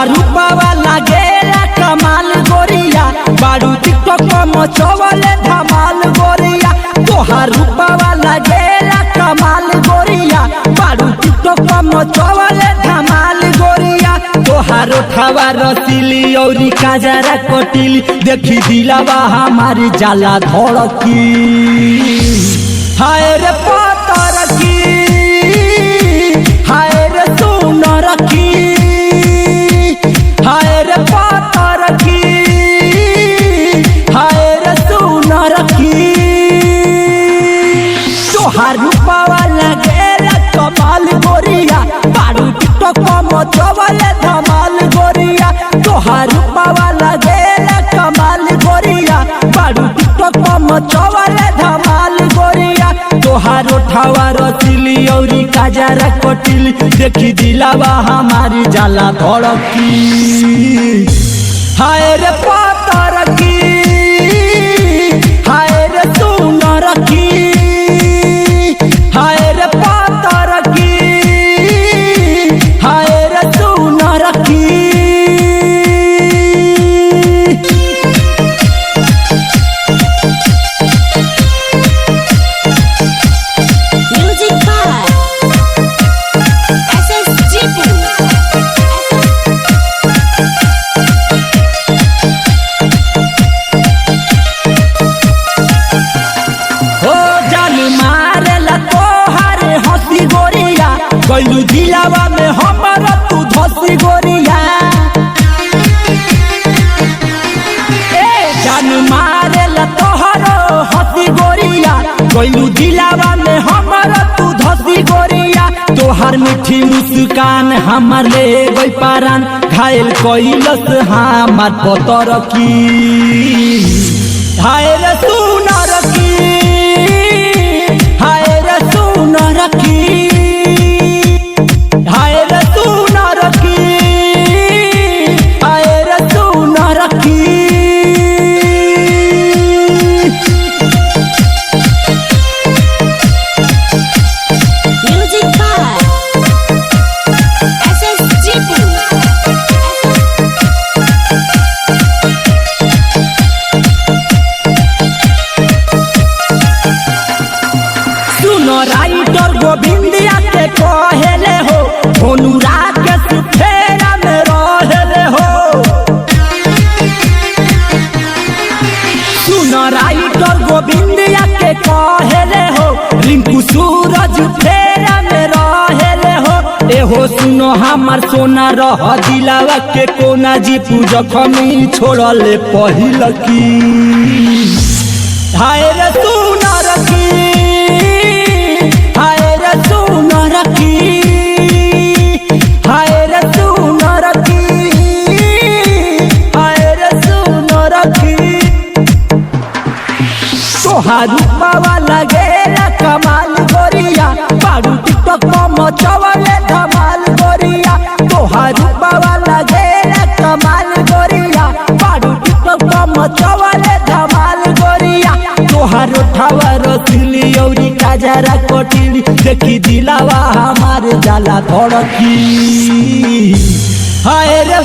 रूपावा लागेला कमाल गोरिया बारू टिकटॉक पर मचवले धमाल गोरिया। तोहार रूपावा लागेला कमाल गोरिया बारू टिकटॉक पर मचवले धमाल गोरिया। तोहार ओठवा रसीली औरी काजरा कटिली देखी दिलवा हमारी जाला धड़की। हाय रे पतर की हाय रे सुनर की हाय रे पतर की हाय रे सुनर की। तोहार रूपावा लागेला कमाल गोरिया बारू टिकटॉक पर मचवले धमाल गोरिया। तोहार रूपावा लागेला कमाल गोरिया बारू टिकटॉक पर मचवले धमाल गोरिया। तोहार ओठवा रसीली औरी काजरा कटिली देखी दिलवा हमारी जाला धड़की। हाय रे पतर की हाय रे सुनर की हाय रे पतर की हाय रे सुनर की। गलू दिलावा में हमारा तू धसी गोरिया जान मारे ला तोहरो हसी गोरिया। गलू दिलावा में हमारा तू धसी गोरिया। तोहर मीठी मुस्कान हमार ले गई पारान घायल कैलस हमार पतर की। हाय रे सुनर की हाय रे सुनर की हाय रे सुनर की हाय रे सुनर की। सुनो राइटर गोविंदिया के कहेले हो अनुराग के सुफेरा में रहले हो। सुनो राइटर गोविंदिया के कहेले हो रिंकू सूरज फेरा में रहले हो। एहो सुनो हमार सोना रह दिलावा के कोना जी पूजा खमी छोड़ले पहिल की। हाय रे सुनर की हाय रे सुनर की हाय रे सुनर की हाय रे सुनर की। तोहार रूपावा लागेला कमाल गोरिया बारू टिकटॉक पर मचवले धमाल गोरिया। तोहार रूपावा लागेला कमाल गोरिया बारू टिकटॉक पर मचवले धमाल गोरिया। तोहार ओठवा रसीली औरी काजरा कटिली देखी दिलवा हमारे जाला धड़की। हाय रे